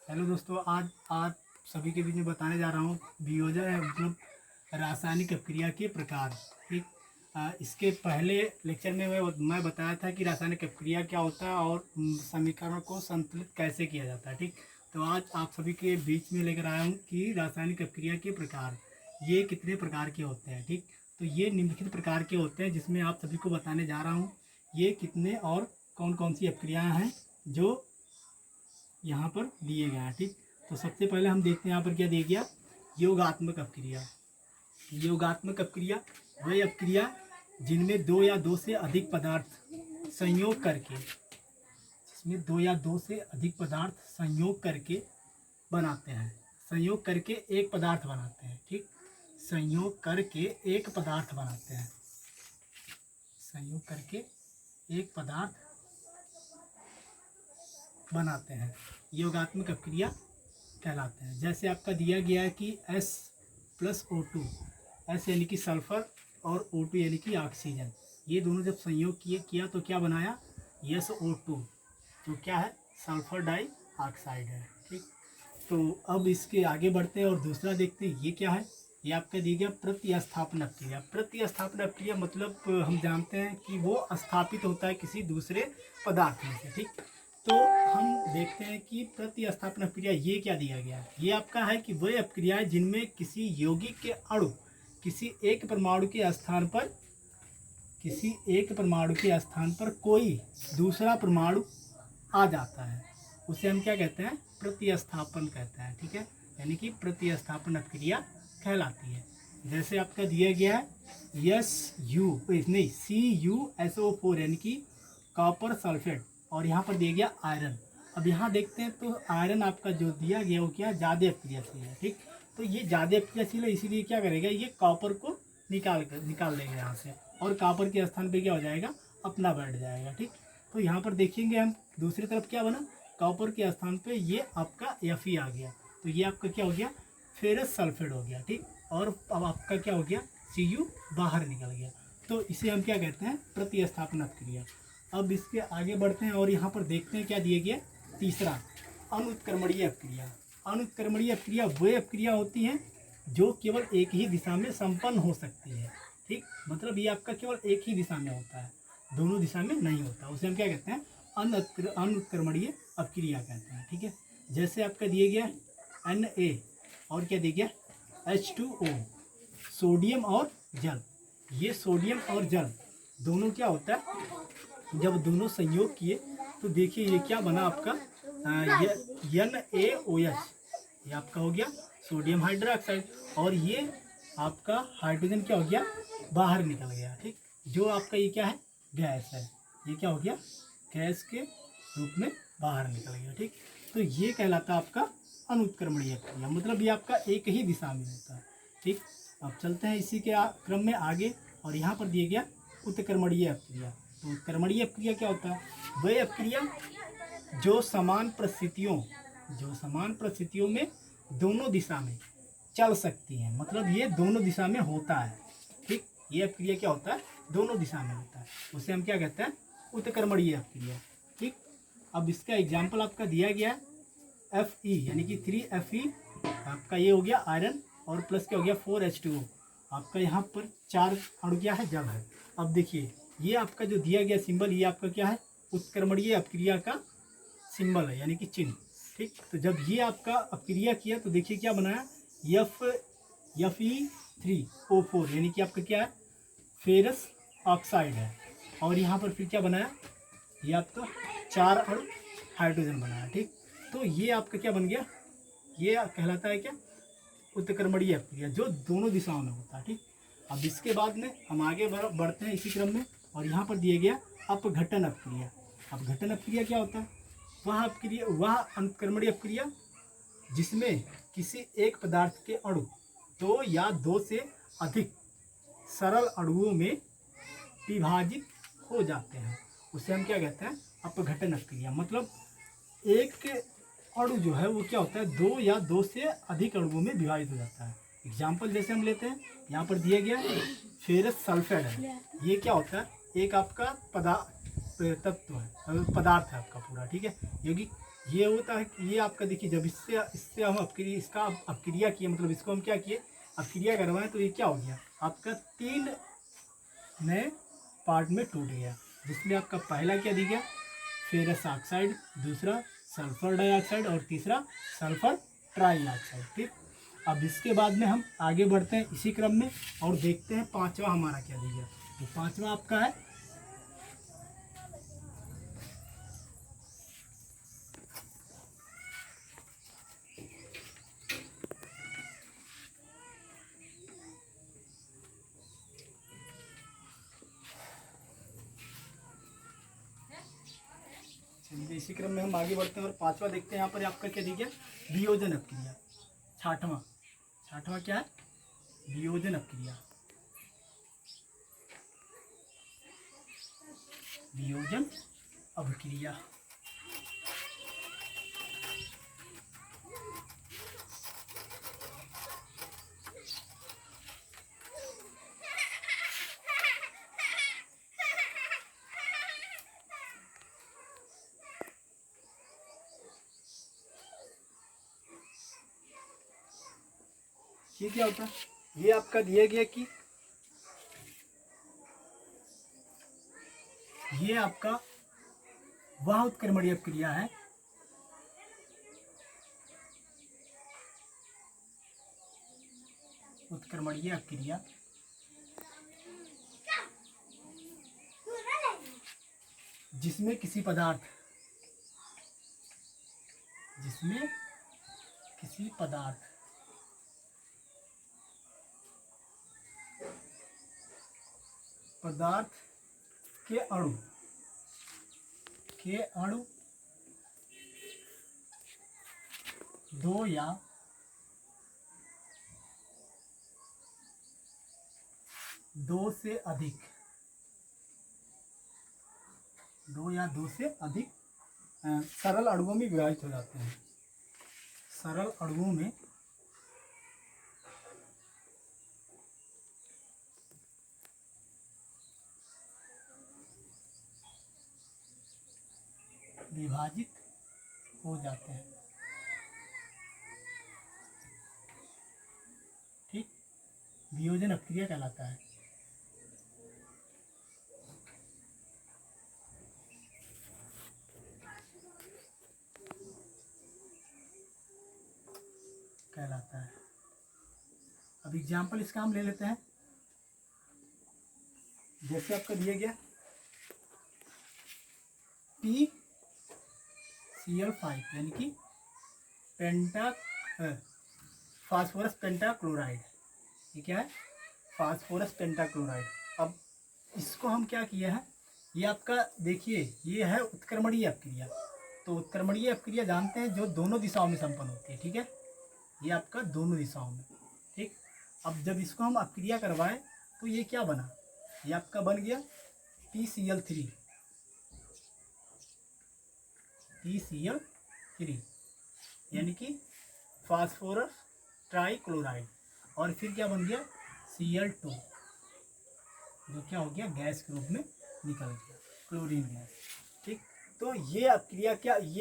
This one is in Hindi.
हेलो दोस्तों, आज आप सभी के बीच में बताने जा रहा हूँ वियोजन है मतलब रासायनिक अपक्रिया के प्रकार। ठीक। इसके पहले लेक्चर में मैं बताया था कि रासायनिक अपक्रिया क्या होता है और समीकरण को संतुलित कैसे किया जाता है। ठीक। तो आज आप सभी के बीच में लेकर आया हूँ कि रासायनिक अपक्रिया के प्रकार ये कितने प्रकार के होते हैं। ठीक। तो ये निम्नलिखित प्रकार के होते हैं जिसमें आप सभी को बताने जा रहा हूँ ये कितने और कौन कौन सी अपक्रियाएँ हैं जो यहाँ पर दिए गए हैं। ठीक। तो सबसे पहले हम देखते हैं यहाँ पर क्या दिया गया, योगात्मक अपक्रिया। योगात्मक अपक्रिया वह अपक्रिया जिनमें दो या दो से अधिक पदार्थ संयोग करके, जिसमें दो या दो से अधिक पदार्थ संयोग करके बनाते हैं, संयोग करके एक पदार्थ बनाते हैं। ठीक। संयोग करके एक पदार्थ बनाते हैं, संयोग करके एक पदार्थ बनाते हैं, योगात्मक अपक्रिया कहलाते हैं। जैसे आपका दिया गया है कि S+O2, S यानी कि सल्फर और O2 यानी कि ऑक्सीजन, ये दोनों जब संयोग किया तो क्या बनाया, SO2, जो क्या है सल्फर डाइऑक्साइड है। ठीक। तो अब इसके आगे बढ़ते हैं और दूसरा देखते हैं ये क्या है। ये आपका दिया गया प्रतिस्थापन अपक्रिया। प्रतिस्थापन अपक्रिया मतलब हम जानते हैं कि वो स्थापित होता है किसी दूसरे पदार्थ में से। ठीक। तो हम देखते हैं कि प्रतिस्थापन अपक्रिया ये क्या दिया गया है। ये आपका है कि वह अपक्रियाएं जिनमें किसी यौगिक के अणु किसी एक परमाणु के स्थान पर, किसी एक परमाणु के स्थान पर कोई दूसरा परमाणु आ जाता है, उसे हम क्या कहते हैं, प्रतिस्थापन कहते हैं। ठीक है, यानी कि प्रतिस्थापन अपक्रिया कहलाती है। जैसे आपका दिया गया है CuSO4 यानी कि कॉपर सल्फेट, और यहाँ पर दिया गया आयरन। अब यहाँ देखते हैं तो आयरन आपका जो दिया गया वो क्या ज़्यादा अक्रियाशील है। ठीक। तो ये ज़्यादा अक्रियाशील है, इसीलिए क्या करेगा, ये कॉपर को निकाल देगा यहाँ से, और कॉपर के स्थान पे क्या हो जाएगा, अपना बैठ जाएगा। ठीक। तो यहाँ पर देखेंगे हम दूसरी तरफ क्या बना, कॉपर के स्थान पे ये आपका Fe आ गया, तो ये आपका क्या हो गया, फेरस सल्फेट हो गया। ठीक। और अब आपका क्या हो गया, Cu बाहर निकल गया। तो इसे हम क्या कहते हैं, प्रतिस्थापन अपक्रिया। अब इसके आगे बढ़ते हैं और यहाँ पर देखते हैं क्या दिया गया, तीसरा अनुत्क्रमणीय अपक्रिया। अनुत्क्रमणीय अपक्रिया वह अपक्रिया होती हैं जो केवल एक ही दिशा में संपन्न हो सकती है। ठीक। मतलब ये आपका केवल एक ही दिशा में होता है, दोनों दिशा में नहीं होता, उसे हम क्या कहते हैं, अनुत्क्रमणीय अपक्रिया कहते हैं। ठीक है। जैसे आपका दिया गया Na और क्या दिया गया H2O, सोडियम और जल। ये सोडियम और जल दोनों क्या होता है, जब दोनों संयोग किए तो देखिए ये क्या बना आपका NaOH, ये आपका हो गया सोडियम हाइड्रोक्साइड, और ये आपका हाइड्रोजन क्या हो गया, बाहर निकल गया। ठीक। जो आपका ये क्या है, गैस है, ये क्या हो गया, गैस के रूप में बाहर निकल गया। ठीक। तो ये कहलाता है आपका अनुत्क्रमणीय अपक्रिया, मतलब ये आपका एक ही दिशा में होता है। ठीक। अब चलते हैं इसी के क्रम में आगे, और यहाँ पर दिया गया उत्क्रमणीय अपक्रिया। तो उत्क्रमणीय अपक्रिया क्या होता है, वह अपक्रिया जो समान परिस्थितियों में दोनों दिशा में चल सकती हैं, मतलब ये दोनों दिशा में होता है। ठीक। ये अपक्रिया क्या होता है, दोनों दिशा में होता है, उसे हम क्या कहते हैं, उत्क्रमणीय अपक्रिया। ठीक। अब इसका एग्जाम्पल आपका दिया गया है Fe यानी कि 3Fe, आपका ये हो गया आयरन, और प्लस क्या हो गया 4H2O, आपका यहाँ पर 4 अणु क्या है, जल है। अब देखिए ये आपका जो दिया गया सिंबल, ये आपका क्या है, उत्क्रमणीय अपक्रिया का सिंबल है, यानी कि चिन्ह। ठीक। तो जब ये आपका अपक्रिया किया तो देखिए क्या बनाया, Fe3O4 यानी कि आपका क्या है, फेरस ऑक्साइड है, और यहाँ पर फिर क्या बनाया, ये आपका 4 अणु हाइड्रोजन बनाया। ठीक। तो ये आपका क्या बन गया, ये कहलाता है क्या, उत्क्रमणीय अपक्रिया, जो दोनों दिशाओं में होता है। ठीक। अब इसके बाद में हम आगे बढ़ते हैं इसी क्रम में, और यहाँ पर दिया गया अपघटन अपक्रिया। अपघटन अपक्रिया क्या होता है, वह अनुत्क्रमणीय अपक्रिया जिसमें किसी एक पदार्थ के अणु दो या दो से अधिक सरल अणुओं में विभाजित हो जाते हैं, उसे हम क्या कहते हैं, अपघटन अपक्रिया। मतलब एक अणु जो है वो क्या होता है, दो या दो से अधिक अणुओं में विभाजित हो जाता है। एग्जाम्पल जैसे हम लेते हैं, यहाँ पर दिया गया फेरस सल्फेट है, ये क्या होता है, एक आपका तत्व है, पदार्थ है आपका पूरा। ठीक है, यौगिक ये होता है कि ये आपका देखिए, जब इससे इससे हम अपक्रिया, इसका अपक्रिया किए, मतलब इसको हम क्या किए, अपक्रिया करवाएं, तो ये क्या हो गया आपका 3 नए पार्ट में टूट गया। जिसमें आपका पहला क्या दिख गया, फेरस ऑक्साइड, दूसरा सल्फर डाइऑक्साइड और तीसरा सल्फर ट्राई ऑक्साइड। ठीक, अब इसके बाद में हम आगे बढ़ते हैं इसी क्रम में और देखते हैं पांचवा हमारा क्या दिख गया। तो पांचवा आपका है इसी क्रम में हम आगे बढ़ते हैं और पांचवा देखते हैं। यहाँ पर आपका क्या दिख गया, वियोजन अपक्रिया। छठवां, छठवां क्या है, वियोजन अपक्रिया। वियोजन अपक्रिया। ये क्या होता है, ये आपका दिया गया कि ये आपका वह उत्क्रमणीय अपक्रिया है उत्क्रमणीय अपक्रिया जिसमें किसी पदार्थ के अणु दो या दो से अधिक सरल अणुओं में विभाजित हो जाते हैं। सरल अणुओं में विभाजित हो जाते हैं। ठीक, वियोजन अपक्रिया कहलाता है। अब एग्जाम्पल इसका हम ले लेते हैं। जैसे आपका दिया गया PCl5 यानी कि फास्फोरस पेंटाक्लोराइड। ये क्या है, फास्फोरस पेंटाक्लोराइड। अब इसको हम क्या किए हैं, ये आपका देखिए ये है उत्क्रमणीय अपक्रिया। तो उत्क्रमणीय अपक्रिया जानते हैं जो दोनों दिशाओं में संपन्न होती है। ठीक है, ये आपका दोनों दिशाओं में। ठीक, अब जब इसको हम अपक्रिया करवाएं तो ये क्या बना, ये आपका बन गया PCl3 यानी कि फास्फोरस ट्राईक्लोराइड। और फिर क्या बन गया Cl2 जो क्या हो गया गैस के रूप में निकल गया, क्लोरीन गैस। ठीक, तो ये अपक्रिया क्या, ये